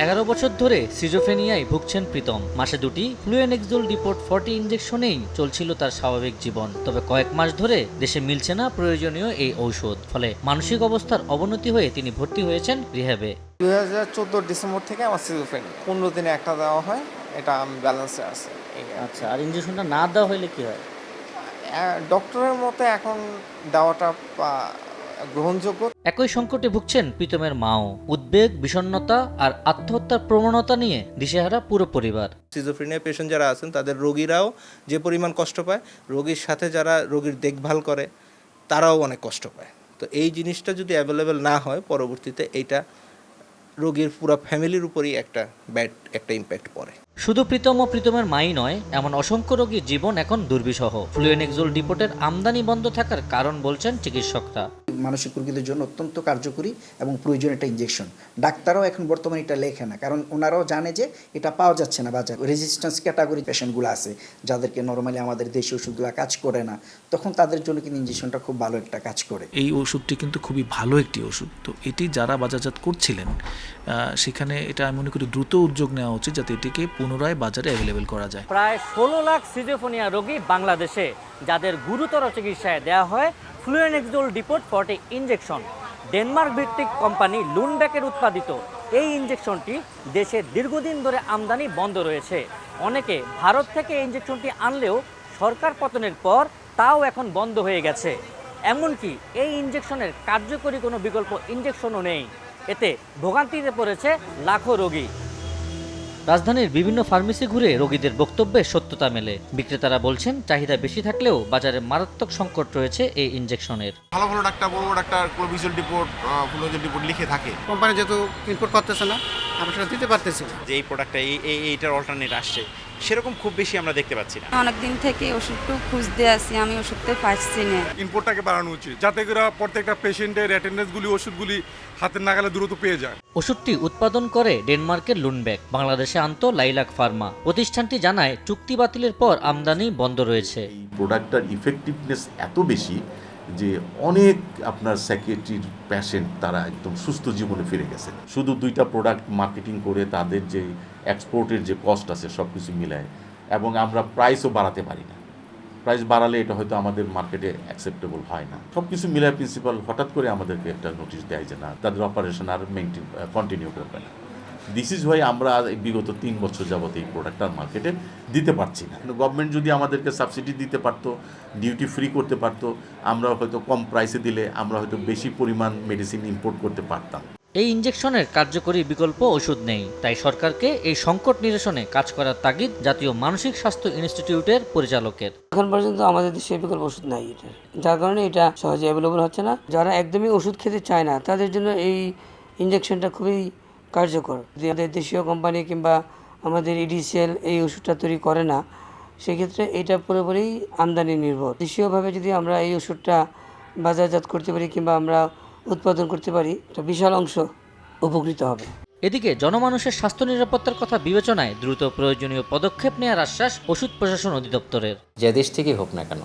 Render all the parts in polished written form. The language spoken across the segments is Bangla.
11 বছর ধরে সিজোফ্রেনিয়ায় ভুগছেন প্রীতম। মাসে দুটি ফ্লুয়েনেক্সোল ডিপোর্ট 40 ইঞ্জেকশনেই চলছিল তার স্বাভাবিক জীবন। তবে কয়েক মাস ধরে দেশে মিলছে না প্রয়োজনীয় এই ঔষধ। ফলে মানসিক অবস্থার অবনতি হয়ে তিনি ভর্তি হয়েছেন রিহ্যাবে। 2014 ডিসেম্বর থেকে আমার সিজোফ্রেনিয়া 15 দিনে একটা দেওয়া হয়, এটা আমি ব্যালেন্সে আছে। আচ্ছা, আর ইঞ্জেকশনটা না দেওয়া হলে কি হয়? ডক্টরের মতে এখন দেওয়াটা গ্রহণযোগ্য। একই সংকটে ভুগছেন প্রীতমের মাও। উদ্বেগ, বিষণ্ণতা আর আত্মহত্যার প্রবণতা নিয়ে দিশেহারা পুরো পরিবার। সিজোফ্রেনিয়া পেশেন্ট যারা আছেন তাদের রোগীরাও যে পরিমাণ কষ্ট পায়, রোগীর সাথে যারা রোগীর দেখভাল করে তারাও অনেক কষ্ট পায়। তো এই জিনিসটা যদি অ্যাভেলেবেল না হয়, পরবর্তীতে এইটা রোগীর পুরো ফ্যামিলির উপরই একটা ইম্প্যাক্ট পড়ে। শুধু প্রীতম ও প্রীতমের মাই নয়, এমন অসংখ্য রোগীর জীবন এখন দুর্বিষহ। ফ্লুয়েনেক্সোল ডিপোর্টের আমদানি বন্ধ থাকার কারণ বলছেন চিকিৎসকরা। মানসিক রোগীদের জন্য অত্যন্ত কার্যকরী এবং প্রয়োজনীয় একটা ইনজেকশন। ডাক্তারও এখন বর্তমানে এটা লেখে না, কারণ ওনারাও জানে যে এটা পাওয়া যাচ্ছে না বাজার। রেজিস্ট্যান্স ক্যাটাগরি পেশেন্টগুলো আছে যাদেরকে নর্মালি আমাদের দেশি ওষুধগুলো কাজ করে না, তখন তাদের জন্য কিন্তু ইনজেকশনটা খুব ভালো একটা কাজ করে। এই ওষুধটি কিন্তু খুবই ভালো একটি ওষুধ। তো এটি যারা বাজারজাত করছিলেন সেখানে এটা আমি মনে করি দ্রুত উদ্যোগ নেওয়া উচিত, যাতে এটিকে পুনরায় বাজারে অ্যাভেলেবেল করা যায়। প্রায় 16 লাখ সিজোফ্রেনিয়া রোগী বাংলাদেশে, যাদের গুরুতর চিকিৎসায় দেওয়া হয় ফ্লুয়েনেক্সোল ডিপোর্ট 40 ইঞ্জেকশন। ডেনমার্ক ভিত্তিক কোম্পানি লুনব্যাকের উৎপাদিত এই ইঞ্জেকশনটি দেশে দীর্ঘদিন ধরে আমদানি বন্ধ রয়েছে। অনেকে ভারত থেকে ইঞ্জেকশনটি আনলেও সরকার পতনের পর তাও এখন বন্ধ হয়ে গেছে। এমনকি এই ইঞ্জেকশনের কার্যকরী কোনো বিকল্প ইঞ্জেকশনও নেই। এতে ভোগান্তিতে পড়েছে লাখো রোগী। রাজধানীর বিভিন্ন ফার্মেসি ঘুরে রোগীদের বক্তব্যের সত্যতা মেলে। বিক্রেতারা বলছেন, চাহিদা বেশি থাকলেও বাজারে মারাত্মক সংকট রয়েছে এই ইঞ্জেকশনের। ভালো ভালো ডাক্তার, বড় ডাক্তার ক্লোভিজোল ডিপোর্ট, ফ্লুয়েনেক্সোল ডিপোর্ট লিখে থাকে। কোম্পানি যেহেতু ইনপুট করতেছে না, আমরা সেটা দিতে পারতেছি না। যে এই প্রোডাক্টটা এইটার অল্টারনেট আসছে, সেরকম খুব বেশি আমরা দেখতে পাচ্ছি না। অনেকদিন থেকে ওষুধটা খুঁজতে আসি, আমি ওষুধটা পাচ্ছি না। ইনপুটটাকে বাড়ানো উচিত, যাতে করে প্রত্যেকটা পেশেন্টের অ্যাটেন্ডেন্সগুলি, ওষুধগুলি হাতের নাগালে দ্রুত পেয়ে যায়। ওষুধটি উৎপাদন করে ডেনমার্কের লুনব্যাক, বাংলাদেশে আনতো লাইলাক ফার্মা। প্রতিষ্ঠানটি জানায়, চুক্তি বাতিলের পর আমদানি বন্ধ রয়েছে। এই প্রোডাক্টটার ইফেক্টিভনেস এত বেশি যে অনেক আপনার সাইকিয়াট্রির পেশেন্ট তারা একদম সুস্থ জীবনে ফিরে গেছে। শুধু দুইটা প্রোডাক্ট মার্কেটিং করে তাদের যে এক্সপোর্টের যে কস্ট আছে সব কিছু মিলায়, এবং আমরা প্রাইসও বাড়াতে পারি না। প্রাইস বাড়ালে এটা হয়তো আমাদের মার্কেটে অ্যাকসেপ্টেবল হয় না। সব কিছু মিলায় প্রিন্সিপাল হঠাৎ করে আমাদেরকে একটা নোটিশ দেয় যে না, তাদের অপারেশন আর কন্টিনিউ করবে না। দিস ইজ ওয়াই আমরা বিগত 3 বছর যাবত এই প্রোডাক্টটা মার্কেটে দিতে পারছি না। কিন্তু গভর্নমেন্ট যদি আমাদেরকে সাবসিডি দিতে পারতো, ডিউটি ফ্রি করতে পারতো, আমরা হয়তো কম প্রাইসে দিলে আমরা হয়তো বেশি পরিমাণ মেডিসিন ইম্পোর্ট করতে পারতাম। এই ইঞ্জেকশনের কার্যকরী বিকল্প ওষুধ নেই, তাই সরকারকে এই সংকট নিরসনে কাজ করার তাগিদ জাতীয় মানসিক স্বাস্থ্য ইনস্টিটিউটের পরিচালকের। এখন পর্যন্ত আমাদের দেশে বিকল্প ওষুধ নাই এটার, যার কারণে এটা সহজে অ্যাভেলেবল হচ্ছে না। যারা একদমই ওষুধ খেতে চায় না তাদের জন্য এই ইঞ্জেকশনটা খুবই কার্যকর। যদি আমাদের দেশীয় কোম্পানি কিংবা আমাদের ইডিসিএল এই ওষুধটা তৈরি করে না, সেক্ষেত্রে এটা পুরোপুরি আমদানি নির্ভর। দেশীয়ভাবে যদি আমরা এই ওষুধটা বাজারজাত করতে পারি কিংবা আমরা উৎপাদন করতে পারি, একটা বিশাল অংশ উপকৃত হবে। এদিকে জনমানুষের স্বাস্থ্য নিরাপত্তার কথা বিবেচনায় দ্রুত প্রয়োজনীয় পদক্ষেপ নেওয়ার আশ্বাস ওষুধ প্রশাসন অধিদপ্তরের। যে দেশ থেকেই হোক না কেন,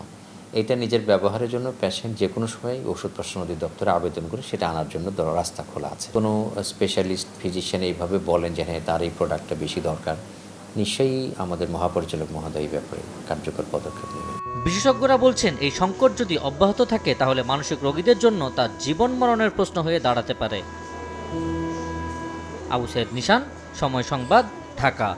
এটা নিজের ব্যবহারের জন্য পেশেন্ট যে কোনো সময় ওষুধ প্রশাসন অধিদপ্তরে আবেদন করে সেটা আনার জন্য রাস্তা খোলা আছে। কোনো স্পেশালিস্ট ফিজিশিয়ান এইভাবে বলেন যে হ্যাঁ তার এই প্রোডাক্টটা বেশি দরকার, নিশ্চয়ই আমাদের মহাপরিচালক মহোদয় এই ব্যাপারে কার্যকর পদক্ষেপ নেবেন। বিশেষজ্ঞরা বলছেন, এই সংকট যদি অব্যাহত থাকে তাহলে মানসিক রোগীদের জন্য তা জীবন মরণের প্রশ্ন হয়ে দাঁড়াতে পারে। আবু সাইদ নিশান, সময় সংবাদ, ঢাকা।